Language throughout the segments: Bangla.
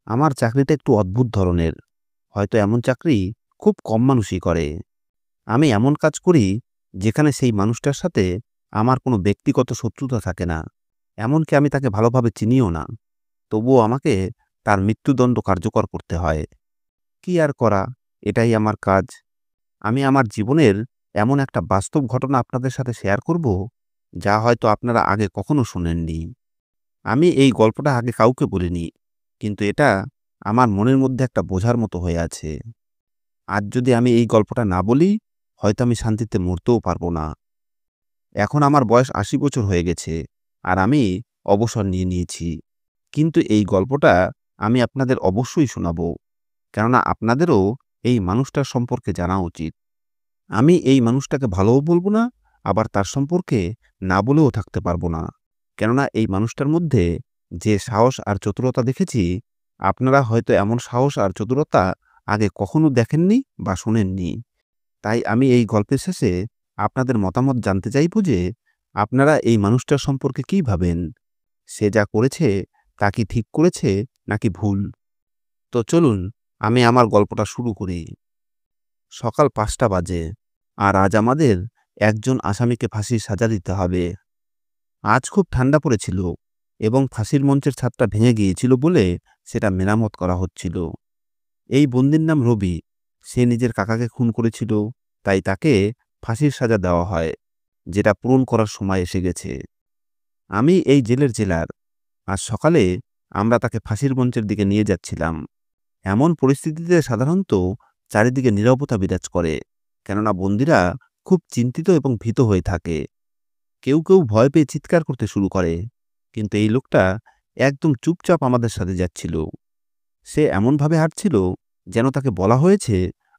আমার চাকরিটা একটু অদ্ভুত ধরনের। হয়তো এমন চাকরি খুব কম মানুষই করে। আমি এমন কাজ করি যেখানে সেই মানুষটার সাথে আমার কোনো ব্যক্তিগত শত্রুতা থাকে না। এমনকি আমি তাকে ভালোভাবে চিনিও না। তবুও আমাকে তার মৃত্যুদণ্ড কার্যকর করতে হয়। কি আর করা? এটাই আমার কাজ। আমি আমার জীবনের এমন একটা বাস্তব ঘটনা আপনাদের সাথে শেয়ার করব, যা হয়তো আপনারা আগে কখনো শোনেননি। আমি এই গল্পটা আগে কাউকে বলিনি। কিন্তু এটা আমার মনের মধ্যে একটা বোঝার মতো হয়ে আছে। আজ যদি আমি এই গল্পটা না বলি, হয়তো আমি শান্তিতে মরতেও পারবো না। এখন আমার বয়স ৮০ বছর হয়ে গেছে, আর আমি অবসর নিয়ে নিয়েছি। কিন্তু এই গল্পটা আমি আপনাদের অবশ্যই শোনাবো, কেননা আপনাদেরও এই মানুষটার সম্পর্কে জানা উচিত। আমি এই মানুষটাকে ভালোও বলবো না, আবার তার সম্পর্কে না বলেও থাকতে পারবো না। কেননা এই মানুষটার মধ্যে যে সাহস আর চতুরতা দেখেছি, আপনারা হয়তো এমন সাহস আর চতুরতা আগে কখনো দেখেননি বা শোনেননি। তাই আমি এই গল্পের শেষে আপনাদের মতামত জানতে চাইব যে, আপনারা এই মানুষটার সম্পর্কে কী ভাবেন? সে যা করেছে তা কি ঠিক করেছে নাকি ভুল? তো চলুন আমি আমার গল্পটা শুরু করি। সকাল ৫টা বাজে, আর আজ আমাদের একজন আসামিকে ফাঁসির সাজা দিতে হবে। আজ খুব ঠান্ডা পড়েছিল এবং ফাঁসির মঞ্চের ছাদটা ভেঙে গিয়েছিল বলে সেটা মেরামত করা হচ্ছিল। এই বন্দির নাম রবি। সে নিজের কাকাকে খুন করেছিল, তাই তাকে ফাঁসির সাজা দেওয়া হয়, যেটা পূরণ করার সময় এসে গেছে। আমি এই জেলের জেলার। আজ সকালে আমরা তাকে ফাঁসির মঞ্চের দিকে নিয়ে যাচ্ছিলাম। এমন পরিস্থিতিতে সাধারণত চারিদিকে নীরবতা বিরাজ করে, কেননা বন্দীরা খুব চিন্তিত এবং ভীত হয়ে থাকে। কেউ কেউ ভয় পেয়ে চিৎকার করতে শুরু করে, কিন্তু এই লোকটা একদম চুপচাপ আমাদের সাথে যাচ্ছিল। সে এমনভাবে হাঁটছিল যেন তাকে বলা হয়েছে,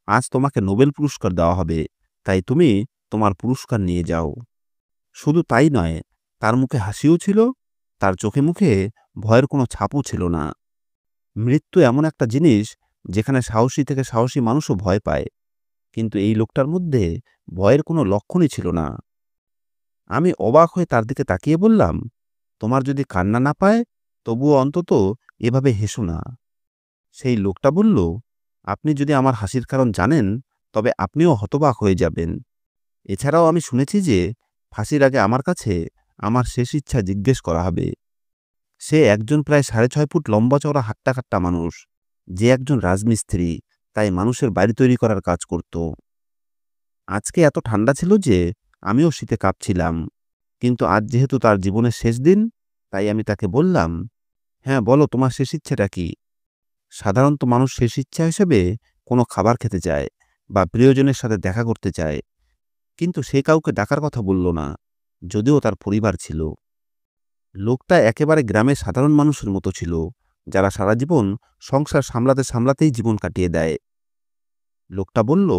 আজ তোমাকে নোবেল পুরস্কার দেওয়া হবে, তাই তুমি তোমার পুরস্কার নিয়ে যাও। শুধু তাই নয়, তার মুখে হাসিও ছিল, তার চোখে মুখে ভয়ের কোনো ছাপও ছিল না। মৃত্যু এমন একটা জিনিস যেখানে সাহসী থেকে সাহসী মানুষও ভয় পায়, কিন্তু এই লোকটার মধ্যে ভয়ের কোনো লক্ষণই ছিল না। আমি অবাক হয়ে তার দিকে তাকিয়ে বললাম, তোমার যদি কান্না না পায়, তবুও অন্তত এভাবে হেসো না। সেই লোকটা বলল, আপনি যদি আমার হাসির কারণ জানেন, তবে আপনিও হতবাক হয়ে যাবেন। এছাড়াও আমি শুনেছি যে ফাঁসির আগে আমার কাছে আমার শেষ ইচ্ছা জিজ্ঞেস করা হবে। সে একজন প্রায় ৬.৫ ফুট লম্বা চওড়া হাট্টা কাট্টা মানুষ, যে একজন রাজমিস্ত্রি, তাই মানুষের বাড়ি তৈরি করার কাজ করত। আজকে এত ঠান্ডা ছিল যে আমিও শীতে কাঁপছিলাম। কিন্তু আজ যেহেতু তার জীবনের শেষ দিন, তাই আমি তাকে বললাম, হ্যাঁ বলো, তোমার শেষ ইচ্ছেটা কি? সাধারণত মানুষ শেষ ইচ্ছা হিসেবে কোনো খাবার খেতে চায় বা প্রিয়জনের সাথে দেখা করতে চায়, কিন্তু সে কাউকে ডাকার কথা বলল না, যদিও তার পরিবার ছিল। লোকটা একেবারে গ্রামের সাধারণ মানুষের মতো ছিল, যারা সারা জীবন সংসার সামলাতে সামলাতেই জীবন কাটিয়ে দেয়। লোকটা বলল,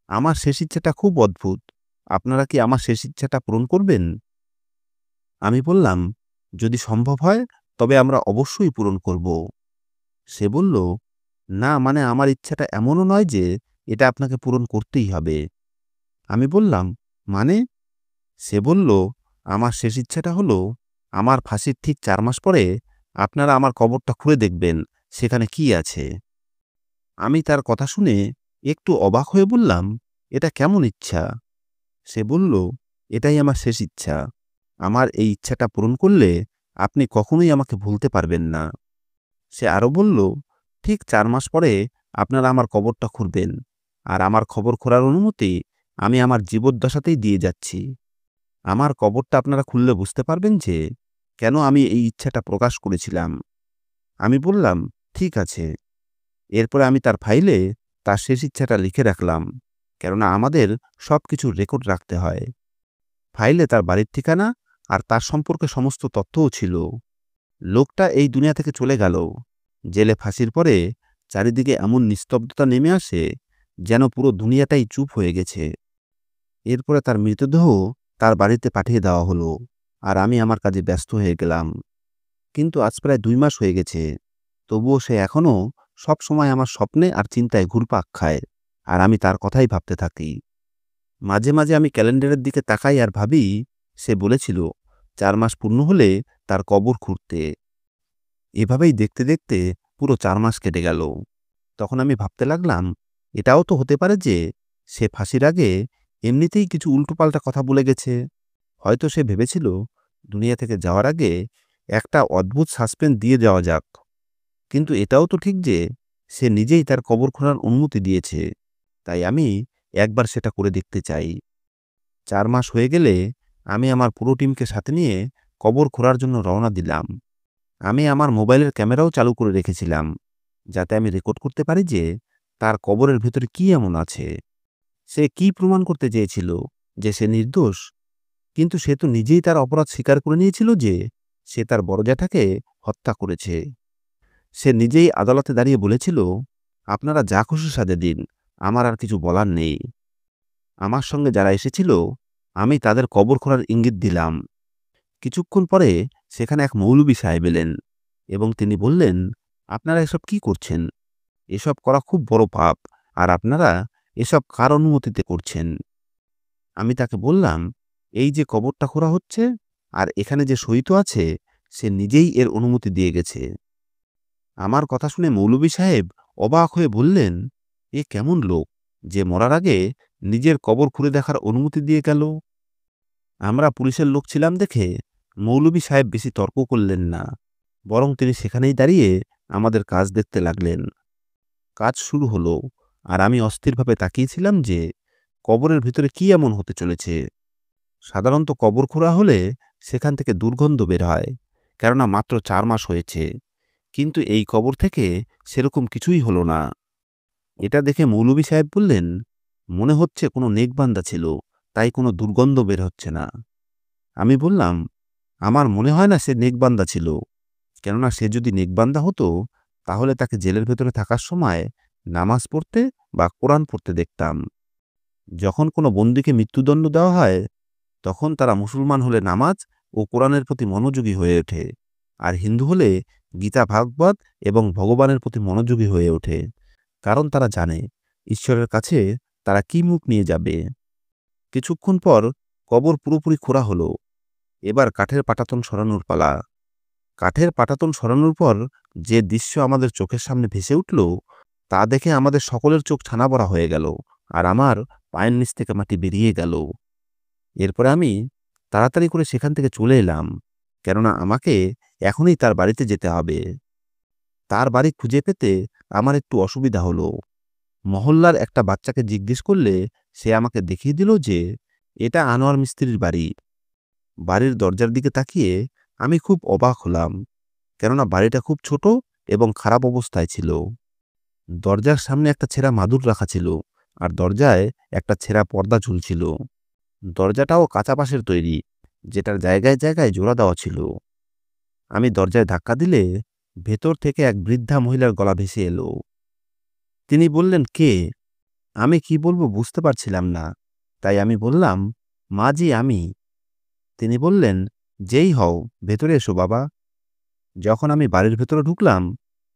আমার শেষ ইচ্ছাটা খুব অদ্ভুত। আপনারা কি আমার শেষ ইচ্ছাটা পূরণ করবেন? আমি বললাম, যদি সম্ভব হয় তবে আমরা অবশ্যই পূরণ করব। সে বলল, না মানে আমার ইচ্ছাটা এমনও নয় যে এটা আপনাকে পূরণ করতেই হবে। আমি বললাম, মানে? সে বলল, আমার শেষ ইচ্ছাটা হলো, আমার ফাঁসির ঠিক ৪ মাস পরে আপনারা আমার কবরটা খুঁড়ে দেখবেন সেখানে কি আছে। আমি তার কথা শুনে একটু অবাক হয়ে বললাম, এটা কেমন ইচ্ছা? সে বলল, এটাই আমার শেষ ইচ্ছা। আমার এই ইচ্ছাটা পূরণ করলে আপনি কখনোই আমাকে ভুলতে পারবেন না। সে আরো বলল, ঠিক ৪ মাস পরে আপনারা আমার কবরটা খুঁড়বেন, আর আমার খবর খোঁড়ার অনুমতি আমি আমার জীবদ্দশাতেই দিয়ে যাচ্ছি। আমার কবরটা আপনারা খুললে বুঝতে পারবেন যে কেন আমি এই ইচ্ছাটা প্রকাশ করেছিলাম। আমি বললাম, ঠিক আছে। এরপরে আমি তার ফাইলে তার শেষ ইচ্ছাটা লিখে রাখলাম, কেননা আমাদের সবকিছুর রেকর্ড রাখতে হয়। ফাইলে তার বাড়ির ঠিকানা আর তার সম্পর্কে সমস্ত তথ্যও ছিল। লোকটা এই দুনিয়া থেকে চলে গেল। জেলে ফাঁসির পরে চারিদিকে এমন নিস্তব্ধতা নেমে আসে, যেন পুরো দুনিয়াটাই চুপ হয়ে গেছে। এরপরে তার মৃতদেহ তার বাড়িতে পাঠিয়ে দেওয়া হলো, আর আমি আমার কাজে ব্যস্ত হয়ে গেলাম। কিন্তু আজ প্রায় ২ মাস হয়ে গেছে, তবুও সে এখনও সব সময় আমার স্বপ্নে আর চিন্তায় ঘুরপাক খায়, আর আমি তার কথাই ভাবতে থাকি। মাঝে মাঝে আমি ক্যালেন্ডারের দিকে তাকাই আর ভাবি, সে বলেছিল ৪ মাস পূর্ণ হলে তার কবর খুঁড়তে। এভাবেই দেখতে দেখতে পুরো 4 মাস কেটে গেল। তখন আমি ভাবতে লাগলাম, এটাও তো হতে পারে যে সে ফাঁসির আগে এমনিতেই কিছু উল্টোপাল্টা কথা বলে গেছে। হয়তো সে ভেবেছিল দুনিয়া থেকে যাওয়ার আগে একটা অদ্ভুত সাসপেন্স দিয়ে যাওয়া যাক। কিন্তু এটাও তো ঠিক যে সে নিজেই তার কবর খোঁড়ার অনুমতি দিয়েছে। তাই আমি একবার সেটা করে দেখতে চাই। 4 মাস হয়ে গেলে আমি আমার পুরো টিমকে সাথে নিয়ে কবর খোঁড়ার জন্য রওনা দিলাম। আমি আমার মোবাইলের ক্যামেরাও চালু করে রেখেছিলাম, যাতে আমি রেকর্ড করতে পারি যে তার কবরের ভেতরে কি এমন আছে। সে কি প্রমাণ করতে চেয়েছিল? যে সে নির্দোষ? কিন্তু সে তো নিজেই তার অপরাধ স্বীকার করে নিয়েছিল যে সে তার বড় জ্যাঠাকে হত্যা করেছে। সে নিজেই আদালতে দাঁড়িয়ে বলেছিল, আপনারা যা খুশি সাজা দিন, আমার আর কিছু বলার নেই। আমার সঙ্গে যারা এসেছিল, আমি তাদের কবর খোঁড়ার ইঙ্গিত দিলাম। কিছুক্ষণ পরে সেখানে এক মৌলবি সাহেব এলেন এবং তিনি বললেন, আপনারা এসব কি করছেন? এসব করা খুব বড় পাপ, আর আপনারা এসব কার অনুমতিতে করছেন? আমি তাকে বললাম, এই যে কবরটা খোঁড়া হচ্ছে আর এখানে যে শহীদ আছে, সে নিজেই এর অনুমতি দিয়ে গেছে। আমার কথা শুনে মৌলবি সাহেব অবাক হয়ে বললেন, এ কেমন লোক যে মরার আগে নিজের কবর খুঁড়ে দেখার অনুমতি দিয়ে গেল? আমরা পুলিশের লোক ছিলাম দেখে মৌলবি সাহেব বেশি তর্ক করলেন না, বরং তিনি সেখানেই দাঁড়িয়ে আমাদের কাজ দেখতে লাগলেন। কাজ শুরু হলো, আর আমি অস্থিরভাবে তাকিয়েছিলাম যে কবরের ভিতরে কি এমন হতে চলেছে। সাধারণত কবর খোঁড়া হলে সেখান থেকে দুর্গন্ধ বের হয়, কেননা মাত্র 4 মাস হয়েছে। কিন্তু এই কবর থেকে সেরকম কিছুই হলো না। এটা দেখে মৌলবি সাহেব বললেন, মনে হচ্ছে কোনো নেকবান্দা ছিল, তাই কোনো দুর্গন্ধ বের হচ্ছে না। আমি বললাম, আমার মনে হয় না সে নেকবান্দা ছিল, কেননা সে যদি নেকবান্দা হতো তাহলে তাকে জেলের ভেতরে থাকার সময় নামাজ পড়তে বা কোরআন পড়তে দেখতাম। যখন কোনো বন্দীকে মৃত্যুদণ্ড দেওয়া হয়, তখন তারা মুসলমান হলে নামাজ ও কোরআনের প্রতি মনোযোগী হয়ে ওঠে, আর হিন্দু হলে গীতা ভাগবত এবং ভগবানের প্রতি মনোযোগী হয়ে ওঠে, কারণ তারা জানে ঈশ্বরের কাছে তারা কি মুখ নিয়ে যাবে। কিছুক্ষণ পর কবর পুরোপুরি খোঁড়া হলো। এবার কাঠের পাটাতন সরানোর পালা। কাঠের পাটাতন সরানোর পর যে দৃশ্য আমাদের চোখের সামনে ভেসে উঠল, তা দেখে আমাদের সকলের চোখ ছানাবড়া হয়ে গেল, আর আমার পায়ের নিচ থেকে মাটি বেরিয়ে গেল। এরপরে আমি তাড়াতাড়ি করে সেখান থেকে চলে এলাম, কেননা আমাকে এখনই তার বাড়িতে যেতে হবে। তার বাড়ি খুঁজে পেতে আমার একটু অসুবিধা হলো। মহল্লার একটা বাচ্চাকে জিজ্ঞেস করলে সে আমাকে দেখিয়ে দিল যে এটা আনোয়ার মিস্ত্রির বাড়ি। বাড়ির দরজার দিকে তাকিয়ে আমি খুব অবাক হলাম, কেননা বাড়িটা খুব ছোট এবং খারাপ অবস্থায় ছিল। দরজার সামনে একটা ছেঁড়া মাদুর রাখা ছিল, আর দরজায় একটা ছেঁড়া পর্দা ঝুলছিল। দরজাটাও কাঁচা বাঁশের তৈরি, যেটার জায়গায় জায়গায় জোড়া দেওয়া ছিল। আমি দরজায় ধাক্কা দিলে ভেতর থেকে এক বৃদ্ধা মহিলার গলা ভেসে এলো। তিনি বললেন, কে? আমি কি বলবো বুঝতে পারছিলাম না, তাই আমি বললাম, মা জি, আমি। তিনি বললেন, যেই হও, ভেতরে এসো বাবা। যখন আমি বাড়ির ভেতরে ঢুকলাম,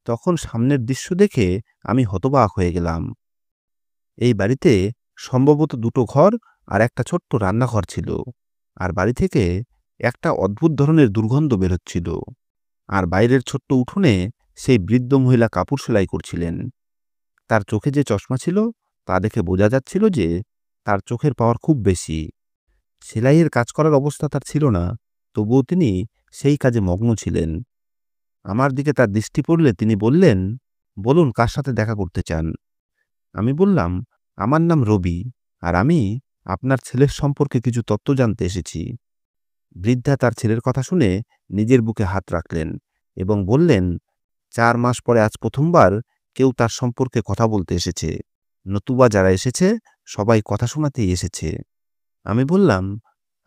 তখন সামনের দৃশ্য দেখে আমি হতবাক হয়ে গেলাম। এই বাড়িতে সম্ভবত 2টো ঘর আর একটা ছোট্ট রান্নাঘর ছিল, আর বাড়ি থেকে একটা অদ্ভুত ধরনের দুর্গন্ধ বেরোচ্ছিল। আর বাইরের ছোট্ট উঠোনে সেই বৃদ্ধ মহিলা কাপড় সেলাই করছিলেন। তার চোখে যে চশমা ছিল, তা দেখে বোঝা যাচ্ছিল যে তার চোখের পাওয়ার খুব বেশি। সেলাইয়ের কাজ করার অবস্থা তার ছিল না, তবুও তিনি সেই কাজে মগ্ন ছিলেন। আমার দিকে তার দৃষ্টি পড়লে তিনি বললেন, বলুন, কার সাথে দেখা করতে চান? আমি বললাম, আমার নাম রবি, আর আমি আপনার ছেলের সম্পর্কে কিছু তথ্য জানতে এসেছি। বৃদ্ধা তার ছেলের কথা শুনে নিজের বুকে হাত রাখলেন এবং বললেন, 4 মাস পরে আজ প্রথমবার কেউ তার সম্পর্কে কথা বলতে এসেছে। নতুবা যারা এসেছে সবাই কথা শোনাতেই এসেছে। আমি বললাম,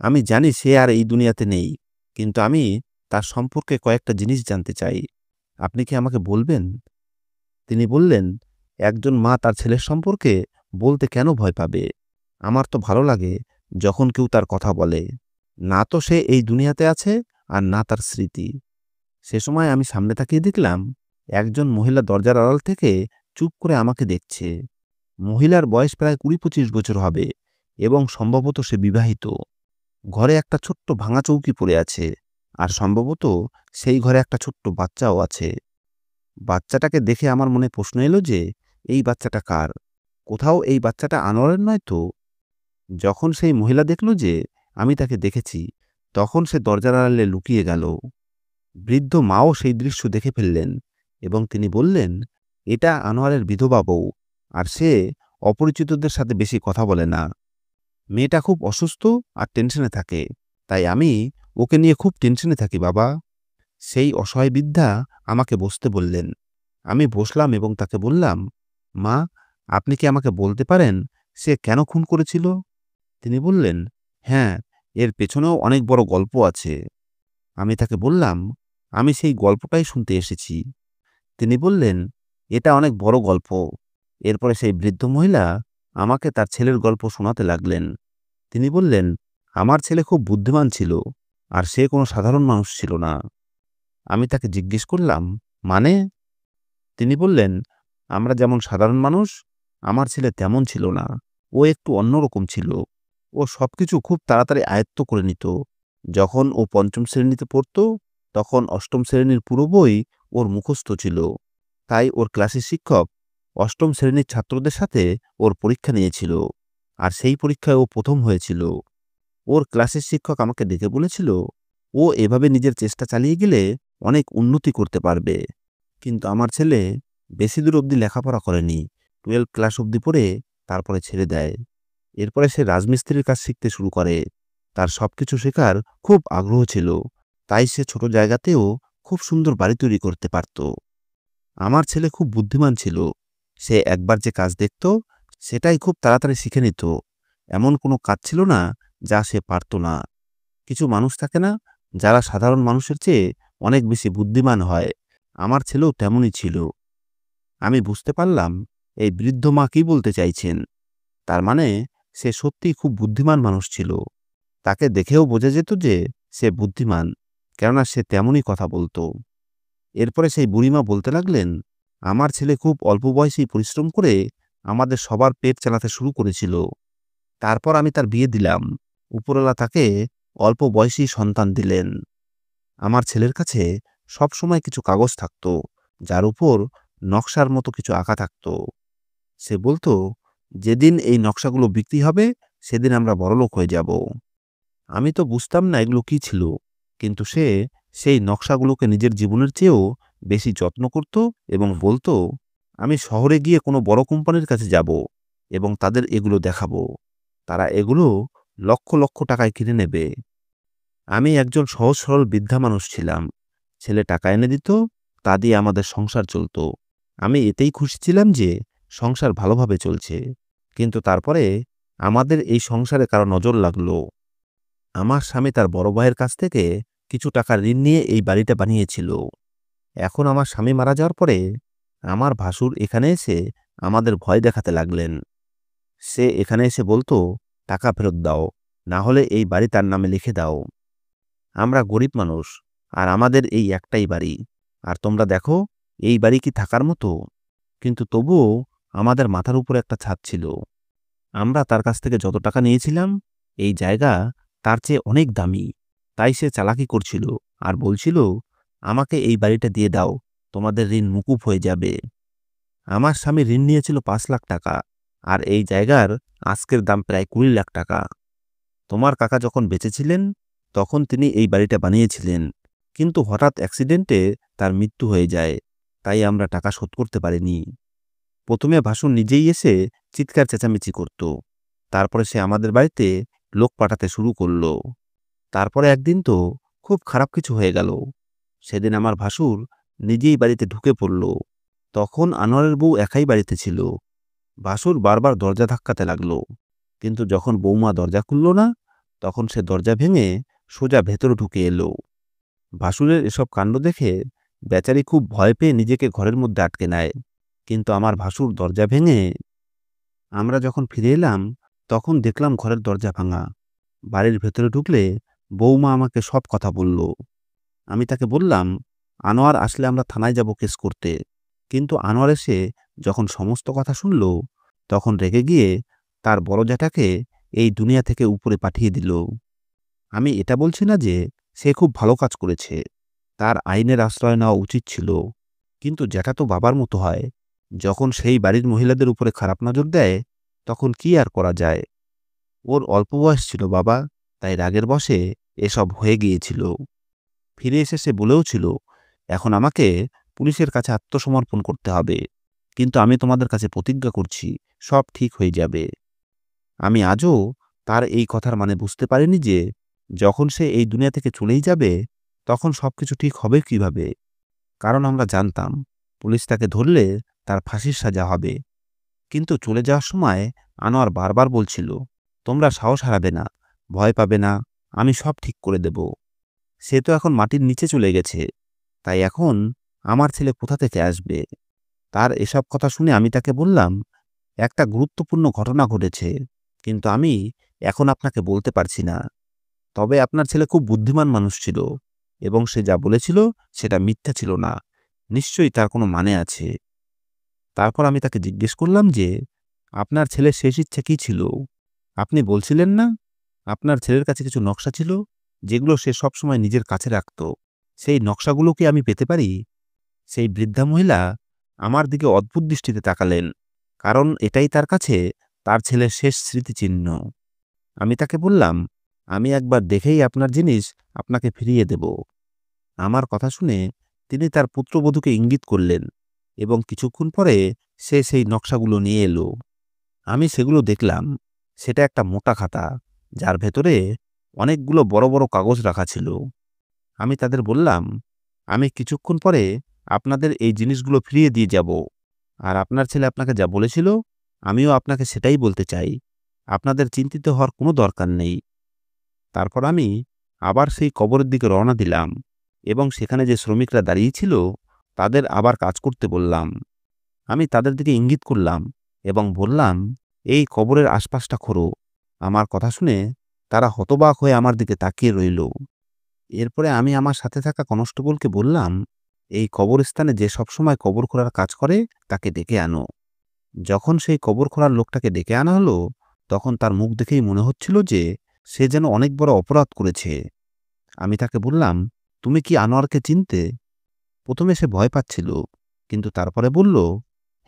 আমি জানি সে আর এই দুনিয়াতে নেই, কিন্তু আমি তার সম্পর্কে কয়েকটা জিনিস জানতে চাই। আপনি কি আমাকে বলবেন? তিনি বললেন, একজন মা তার ছেলের সম্পর্কে বলতে কেন ভয় পাবে? আমার তো ভালো লাগে যখন কেউ তার কথা বলে। না তো সে এই দুনিয়াতে আছে, আর না তার স্মৃতি। সে সময় আমি সামনে তাকিয়ে দেখলাম একজন মহিলা দরজার আড়াল থেকে চুপ করে আমাকে দেখছে। মহিলার বয়স প্রায় 20-25 বছর হবে এবং সম্ভবত সে বিবাহিত। ঘরে একটা ছোট্ট ভাঙা চৌকি পড়ে আছে, আর সম্ভবত সেই ঘরে একটা ছোট্ট বাচ্চাও আছে। বাচ্চাটাকে দেখে আমার মনে প্রশ্ন এলো যে এই বাচ্চাটা কার? কোথাও এই বাচ্চাটা আনোয়ারের নয় তো? যখন সেই মহিলা দেখল যে আমি তাকে দেখেছি, তখন সে দরজার আড়ালে লুকিয়ে গেল। বৃদ্ধ মাও সেই দৃশ্য দেখে ফেললেন এবং তিনি বললেন, এটা আনোয়ারের বিধবা বউ, আর সে অপরিচিতদের সাথে বেশি কথা বলে না। মেয়েটা খুব অসুস্থ আর টেনশনে থাকে, তাই আমি ওকে নিয়ে খুব টেনশনে থাকি বাবা। সেই অসহায় বৃদ্ধা আমাকে বসতে বললেন। আমি বসলাম এবং তাকে বললাম, মা, আপনি কি আমাকে বলতে পারেন সে কেন খুন করেছিল? তিনি বললেন, হ্যাঁ, এর পেছনেও অনেক বড় গল্প আছে। আমি তাকে বললাম, আমি সেই গল্পটাই শুনতে এসেছি। তিনি বললেন, এটা অনেক বড় গল্প। এরপরে সেই বৃদ্ধ মহিলা আমাকে তার ছেলের গল্প শোনাতে লাগলেন। তিনি বললেন, আমার ছেলে খুব বুদ্ধিমান ছিল, আর সে কোনো সাধারণ মানুষ ছিল না। আমি তাকে জিজ্ঞেস করলাম, মানে? তিনি বললেন, আমরা যেমন সাধারণ মানুষ, আমার ছেলে তেমন ছিল না। ও একটু অন্যরকম ছিল। ও সবকিছু খুব তাড়াতাড়ি আয়ত্ত করে নিত। যখন ও পঞ্চম শ্রেণীতে পড়ত, তখন অষ্টম শ্রেণীর পুরো বই ওর মুখস্থ ছিল। তাই ওর ক্লাসের শিক্ষক অষ্টম শ্রেণীর ছাত্রদের সাথে ওর পরীক্ষা নিয়েছিল, আর সেই পরীক্ষায় ও প্রথম হয়েছিল। ওর ক্লাসের শিক্ষক আমাকে ডেকে বলেছিল, ও এভাবে নিজের চেষ্টা চালিয়ে গেলে অনেক উন্নতি করতে পারবে। কিন্তু আমার ছেলে বেশি দূর অবধি লেখাপড়া করেনি, 12 ক্লাস অবধি পড়ে তারপরে ছেড়ে দেয়। এরপরে সে রাজমিস্ত্রির কাজ শিখতে শুরু করে। তার সবকিছু শেখার খুব আগ্রহ ছিল, তাই সে ছোট জায়গাতেও খুব সুন্দর বাড়ি তৈরি করতে পারত। আমার ছেলে খুব বুদ্ধিমান ছিল। সে একবার যে কাজ দেখত, সেটাই খুব তাড়াতাড়ি শিখে নিত। এমন কোনো কাজ ছিল না যা সে পারত না। কিছু মানুষ থাকে না, যারা সাধারণ মানুষের চেয়ে অনেক বেশি বুদ্ধিমান হয়। আমার ছেলেও তেমনই ছিল। আমি বুঝতে পারলাম এই বৃদ্ধ মা কি বলতে চাইছেন। তার মানে সে সত্যিই খুব বুদ্ধিমান মানুষ ছিল। তাকে দেখেও বোঝা যেত যে সে বুদ্ধিমান, কেননা সে তেমনই কথা বলতো। এরপরে সেই বুড়িমা বলতে লাগলেন, আমার ছেলে খুব অল্প বয়সেই পরিশ্রম করে আমাদের সবার পেট চালাতে শুরু করেছিল। তারপর আমি তার বিয়ে দিলাম। উপরওয়ালা তাকে অল্প বয়সেই সন্তান দিলেন। আমার ছেলের কাছে সব সময় কিছু কাগজ থাকত, যার উপর নকশার মতো কিছু আঁকা থাকত। সে বলতো, যেদিন এই নকশাগুলো বিক্রি হবে, সেদিন আমরা বড়লোক হয়ে যাব। আমি তো বুঝতাম না এগুলো কি ছিল, কিন্তু সে সেই নকশাগুলোকে নিজের জীবনের চেয়েও বেশি যত্ন করত এবং বলতো, আমি শহরে গিয়ে কোনো বড় কোম্পানির কাছে যাব এবং তাদের এগুলো দেখাবো। তারা এগুলো লক্ষ লক্ষ টাকায় কিনে নেবে। আমি একজন সহজ সরল বৃদ্ধা মানুষ ছিলাম। ছেলে টাকা এনে দিত, তা দিয়ে আমাদের সংসার চলত। আমি এতেই খুশি ছিলাম যে সংসার ভালোভাবে চলছে। কিন্তু তারপরে আমাদের এই সংসারে কারো নজর লাগলো। আমার স্বামী তার বড় ভাইয়ের কাছ থেকে কিছু টাকা ঋণ নিয়ে এই বাড়িটা বানিয়েছিল। এখন আমার স্বামী মারা যাওয়ার পরে আমার ভাসুর এখানে এসে আমাদের ভয় দেখাতে লাগলেন। সে এখানে এসে বলতো, টাকা ফেরত দাও, না হলে এই বাড়ি তার নামে লিখে দাও। আমরা গরিব মানুষ, আর আমাদের এই একটাই বাড়ি। আর তোমরা দেখো, এই বাড়ি কি থাকার মতো? কিন্তু তবুও আমাদের মাথার উপরে একটা ছাদ ছিল। আমরা তার কাছ থেকে যত টাকা নিয়েছিলাম, এই জায়গা তার চেয়ে অনেক দামি। তাই সে চালাকি করছিল আর বলছিল, আমাকে এই বাড়িটা দিয়ে দাও, তোমাদের ঋণ মুকুব হয়ে যাবে। আমার স্বামী ঋণ নিয়েছিল 5 লাখ টাকা, আর এই জায়গার আজকের দাম প্রায় 20 লাখ টাকা। তোমার কাকা যখন বেঁচে ছিলেন, তখন তিনি এই বাড়িটা বানিয়েছিলেন, কিন্তু হঠাৎ অ্যাক্সিডেন্টে তার মৃত্যু হয়ে যায়। তাই আমরা টাকা শোধ করতে পারিনি। প্রথমে ভাসুর নিজেই এসে চিৎকার চেঁচামেচি করত। তারপরে সে আমাদের বাড়িতে লোক পাঠাতে শুরু করল। তারপরে একদিন তো খুব খারাপ কিছু হয়ে গেল। সেদিন আমার ভাসুর নিজেই বাড়িতে ঢুকে পড়ল। তখন আনোয়ারের বউ একাই বাড়িতে ছিল। ভাসুর বারবার দরজা ধাক্কাতে লাগলো, কিন্তু যখন বৌমা দরজা খুলল না, তখন সে দরজা ভেঙে সোজা ভেতরে ঢুকে এলো। ভাসুরের এসব কাণ্ড দেখে বেচারি খুব ভয় পেয়ে নিজেকে ঘরের মধ্যে আটকে নেয়। কিন্তু আমার ভাসুর দরজা ভেঙে। আমরা যখন ফিরে এলাম, তখন দেখলাম ঘরের দরজা ভাঙা। বাড়ির ভেতরে ঢুকলে বৌমা আমাকে সব কথা বলল। আমি তাকে বললাম, আনোয়ার আসলে আমরা থানায় যাব কেস করতে। কিন্তু আনোয়ার এসে যখন সমস্ত কথা শুনল, তখন রেগে গিয়ে তার বড় জ্যাঠাকে এই দুনিয়া থেকে উপরে পাঠিয়ে দিল। আমি এটা বলছি না যে সে খুব ভালো কাজ করেছে। তার আইনের আশ্রয় নেওয়া উচিত ছিল, কিন্তু জ্যাঠা তো বাবার মতো হয়। যখন সেই বাড়ির মহিলাদের উপরে খারাপ নজর দেয়, তখন কি আর করা যায়? ওর অল্প বয়স ছিল বাবা, তাই রাগের বশে এসব হয়ে গিয়েছিল। ফিরে এসে সে বলেও ছিল, এখন আমাকে পুলিশের কাছে আত্মসমর্পণ করতে হবে। কিন্তু আমি তোমাদের কাছে প্রতিজ্ঞা করছি, সব ঠিক হয়ে যাবে। আমি আজও তার এই কথার মানে বুঝতে পারিনি যে, যখন সে এই দুনিয়া থেকে চলেই যাবে, তখন সবকিছু ঠিক হবে কিভাবে। কারণ আমরা জানতাম, পুলিশ তাকে ধরলে তার ফাঁসির সাজা হবে। কিন্তু চলে যাওয়ার সময় আনোয়ার বারবার বলছিল, তোমরা সাহস হারাবে না, ভয় পাবে না, আমি সব ঠিক করে দেব। সে তো এখন মাটির নিচে চলে গেছে, তাই এখন আমার ছেলে কোথা থেকে আসবে? তার এসব কথা শুনে আমি তাকে বললাম, একটা গুরুত্বপূর্ণ ঘটনা ঘটেছে, কিন্তু আমি এখন আপনাকে বলতে পারছি না। তবে আপনার ছেলে খুব বুদ্ধিমান মানুষ ছিল, এবং সে যা বলেছিল সেটা মিথ্যা ছিল না। নিশ্চয়ই তার কোনো মানে আছে। তারপর আমি তাকে জিজ্ঞেস করলাম যে, আপনার ছেলের শেষ ইচ্ছা কী ছিল? আপনি বলছিলেন না, আপনার ছেলের কাছে কিছু নকশা ছিল, যেগুলো সে সবসময় নিজের কাছে রাখত। সেই নকশাগুলো কি আমি পেতে পারি? সেই বৃদ্ধা মহিলা আমার দিকে অদ্ভুত দৃষ্টিতে তাকালেন, কারণ এটাই তার কাছে তার ছেলের শেষ স্মৃতিচিহ্ন। আমি তাকে বললাম, আমি একবার দেখেই আপনার জিনিস আপনাকে ফিরিয়ে দেব। আমার কথা শুনে তিনি তার পুত্রবধূকে ইঙ্গিত করলেন, এবং কিছুক্ষণ পরে সে সেই নকশাগুলো নিয়ে এলো। আমি সেগুলো দেখলাম। সেটা একটা মোটা খাতা, যার ভেতরে অনেকগুলো বড় বড় কাগজ রাখা ছিল। আমি তাদের বললাম, আমি কিছুক্ষণ পরে আপনাদের এই জিনিসগুলো ফিরিয়ে দিয়ে যাব। আর আপনার ছেলে আপনাকে যা বলেছিল, আমিও আপনাকে সেটাই বলতে চাই। আপনাদের চিন্তিত হওয়ার কোনো দরকার নেই। তারপর আমি আবার সেই কবরের দিকে রওনা দিলাম, এবং সেখানে যে শ্রমিকরা দাঁড়িয়ে ছিল, তাদের আবার কাজ করতে বললাম। আমি তাদের দিকে ইঙ্গিত করলাম এবং বললাম, এই কবরের আশপাশটা খোঁড়ো। আমার কথা শুনে তারা হতবাক হয়ে আমার দিকে তাকিয়ে রইল। এরপরে আমি আমার সাথে থাকা কনস্টেবলকে বললাম, এই কবরস্থানে যে সবসময় কবর খোঁড়ার কাজ করে, তাকে ডেকে আনো। যখন সেই কবর খোঁড়ার লোকটাকে ডেকে আনা হলো, তখন তার মুখ দেখেই মনে হচ্ছিল যে সে যেন অনেক বড় অপরাধ করেছে। আমি তাকে বললাম, তুমি কি আনোয়ারকে চিনতে? প্রথমে সে ভয় পাচ্ছিল, কিন্তু তারপরে বলল,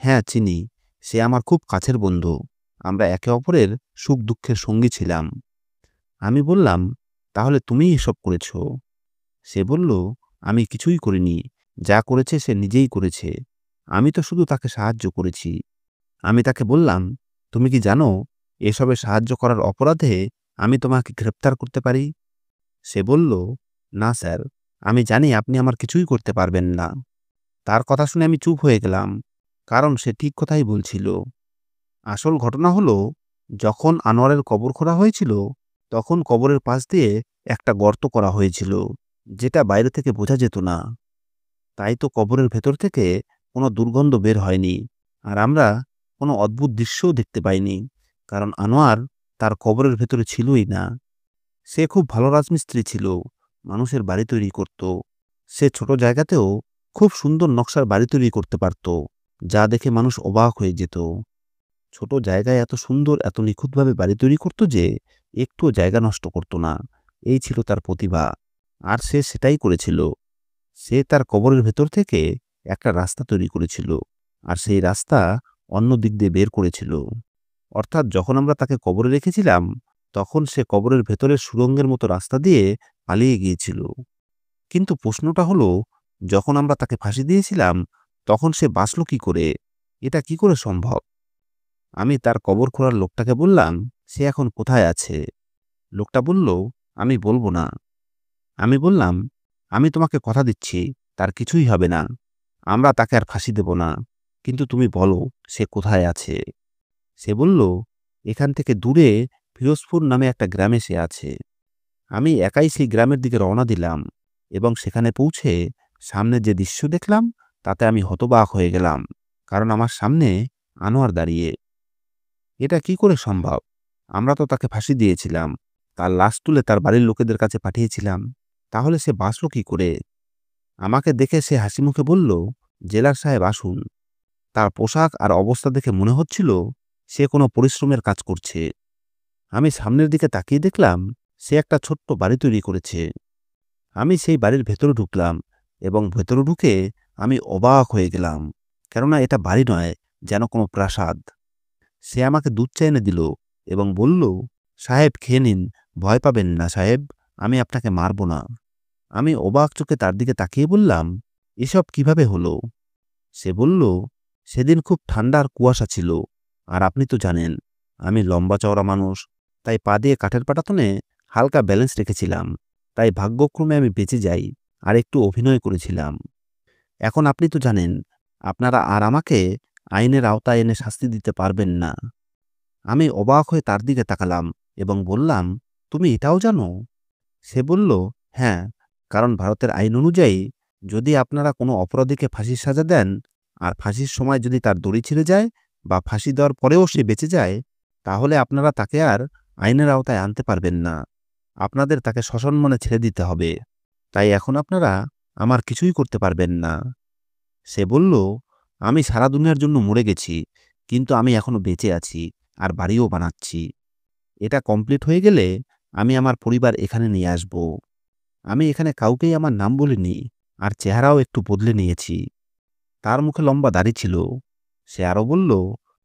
হ্যাঁ চিনি। সে আমার খুব কাছের বন্ধু। আমরা একে অপরের সুখ দুঃখের সঙ্গী ছিলাম। আমি বললাম, তাহলে তুমিই এসব করেছ? সে বলল, আমি কিছুই করিনি। যা করেছে সে নিজেই করেছে। আমি তো শুধু তাকে সাহায্য করেছি। আমি তাকে বললাম, তুমি কি জানো, এসবে সাহায্য করার অপরাধে আমি তোমাকে গ্রেপ্তার করতে পারি? সে বলল, না স্যার, আমি জানি আপনি আমার কিছুই করতে পারবেন না। তার কথা শুনে আমি চুপ হয়ে গেলাম, কারণ সে ঠিক কথাই বলছিল। আসল ঘটনা হলো, যখন আনোয়ারের কবর খোঁড়া হয়েছিল, তখন কবরের পাশ দিয়ে একটা গর্ত করা হয়েছিল, যেটা বাইরে থেকে বোঝা যেত না। তাই তো কবরের ভেতর থেকে কোনো দুর্গন্ধ বের হয়নি, আর আমরা কোনো অদ্ভুত দৃশ্যও দেখতে পাইনি, কারণ আনোয়ার তার কবরের ভেতরে ছিলই না। সে খুব ভালো রাজমিস্ত্রি ছিল, মানুষের বাড়ি তৈরি করত। সে ছোট জায়গাতেও খুব সুন্দর নকশার বাড়ি তৈরি করতে পারত, যা দেখে মানুষ অবাক হয়ে যেত। ছোট জায়গায় এত সুন্দর, এত নিখুঁতভাবে বাড়ি তৈরি করত যে একটুও জায়গা নষ্ট করত না। এই ছিল তার প্রতিভা, আর সে সেটাই করেছিল। সে তার কবরের ভেতর থেকে একটা রাস্তা তৈরি করেছিল, আর সেই রাস্তা অন্য দিক দিয়ে বের করেছিল। অর্থাৎ যখন আমরা তাকে কবরে রেখেছিলাম, তখন সে কবরের ভেতরের সুড়ঙ্গের মতো রাস্তা দিয়ে পালিয়ে গিয়েছিল। কিন্তু প্রশ্নটা হলো, যখন আমরা তাকে ফাঁসি দিয়েছিলাম, তখন সে বাঁচল কি করে? এটা কি করে সম্ভব? আমি তার কবর খোঁড়ার লোকটাকে বললাম, সে এখন কোথায় আছে? লোকটা বলল, আমি বলবো না। আমি বললাম, আমি তোমাকে কথা দিচ্ছি, তার কিছুই হবে না। আমরা তাকে আর ফাঁসি দেব না। কিন্তু তুমি বলো, সে কোথায় আছে? সে বলল, এখান থেকে দূরে ফিরোজপুর নামে একটা গ্রামে সে আছে। আমি একাই সেই গ্রামের দিকে রওনা দিলাম, এবং সেখানে পৌঁছে সামনে যে দৃশ্য দেখলাম, তাতে আমি হতবাক হয়ে গেলাম, কারণ আমার সামনে আনোয়ার দাঁড়িয়ে। এটা কি করে সম্ভব? আমরা তো তাকে ফাঁসি দিয়েছিলাম, তার লাশ তুলে তার বাড়ির লোকেদের কাছে পাঠিয়েছিলাম। তাহলে সে বাঁচল কি করে? আমাকে দেখে সে হাসিমুখে বলল, জেলার সাহেব আসুন। তার পোশাক আর অবস্থা দেখে মনে হচ্ছিল সে কোনো পরিশ্রমের কাজ করছে। আমি সামনের দিকে তাকিয়ে দেখলাম সে একটা ছোট্ট বাড়ি তৈরি করেছে। আমি সেই বাড়ির ভেতরে ঢুকলাম, এবং ভেতরে ঢুকে আমি অবাক হয়ে গেলাম, কেননা এটা বাড়ি নয়, যেন কোনো প্রাসাদ। সে আমাকে দুধ চা এনে দিল এবং বলল, সাহেব খেয়ে নিন, ভয় পাবেন না সাহেব, আমি আপনাকে মারব না। আমি অবাক চোখে তার দিকে তাকিয়ে বললাম, এসব কিভাবে হলো? সে বলল, সেদিন খুব ঠান্ডা আর কুয়াশা ছিল, আর আপনি তো জানেন আমি লম্বা চওড়া মানুষ, তাই পা দিয়ে কাঠের পাটাতনে হালকা ব্যালেন্স রেখেছিলাম, তাই ভাগ্যক্রমে আমি বেঁচে যাই আর একটু অভিনয় করেছিলাম। এখন আপনি তো জানেন আপনারা আর আমাকে আইনের আওতায় এনে শাস্তি দিতে পারবেন না। আমি অবাক হয়ে তার দিকে তাকালাম এবং বললাম, তুমি এটাও জানো? সে বলল, হ্যাঁ, কারণ ভারতের আইন অনুযায়ী যদি আপনারা কোনো অপরাধীকে ফাঁসির সাজা দেন আর ফাঁসির সময় যদি তার দড়ি ছিঁড়ে যায় বা ফাঁসি দেওয়ার পরেও সে বেঁচে যায়, তাহলে আপনারা তাকে আর আইনের আওতায় আনতে পারবেন না। আপনাদের তাকে সসম্মানে ছেড়ে দিতে হবে। তাই এখন আপনারা আমার কিছুই করতে পারবেন না। সে বলল, আমি সারা দুনিয়ার জন্য মরে গেছি, কিন্তু আমি এখনো বেঁচে আছি আর বাড়িও বানাচ্ছি। এটা কমপ্লিট হয়ে গেলে আমি আমার পরিবার এখানে নিয়ে আসব। আমি এখানে কাউকেই আমার নাম বলিনি আর চেহারাও একটু বদলে নিয়েছি। তার মুখে লম্বা দাড়ি ছিল। সে আরও বলল,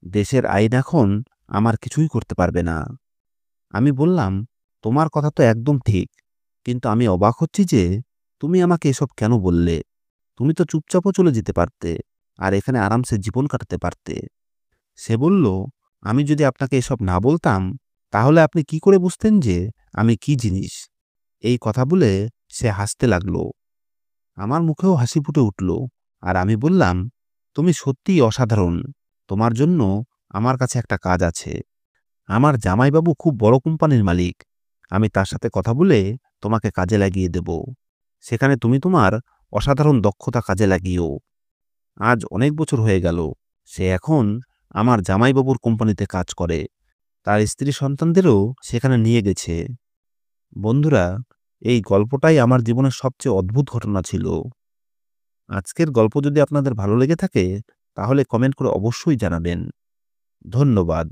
দেশের আইন এখন আমার কিছুই করতে পারবে না। আমি বললাম, তোমার কথা তো একদম ঠিক, কিন্তু আমি অবাক হচ্ছি যে তুমি আমাকে এসব কেন বললে? তুমি তো চুপচাপও চলে যেতে পারতে আর এখানে আরামসে জীবন কাটাতে পারতে। সে বলল, আমি যদি আপনাকে এসব না বলতাম তাহলে আপনি কি করে বুঝতেন যে আমি কি জিনিস? এই কথা বলে সে হাসতে লাগলো। আমার মুখেও হাসি ফুটে উঠল আর আমি বললাম, তুমি সত্যিই অসাধারণ। তোমার জন্য আমার কাছে একটা কাজ আছে। আমার জামাইবাবু খুব বড় কোম্পানির মালিক। আমি তার সাথে কথা বলে তোমাকে কাজে লাগিয়ে দেব। সেখানে তুমি তোমার অসাধারণ দক্ষতা কাজে লাগিও। আজ অনেক বছর হয়ে গেল। সে এখন আমার জামাইবাবুর কোম্পানিতে কাজ করে। তার স্ত্রী সন্তানদেরও সেখানে নিয়ে গেছে। বন্ধুরা, এই গল্পটাই আমার জীবনের সবচেয়ে অদ্ভুত ঘটনা ছিল। আজকের গল্প যদি আপনাদের ভালো লেগে থাকে তাহলে কমেন্ট করে অবশ্যই জানাবেন। ধন্যবাদ।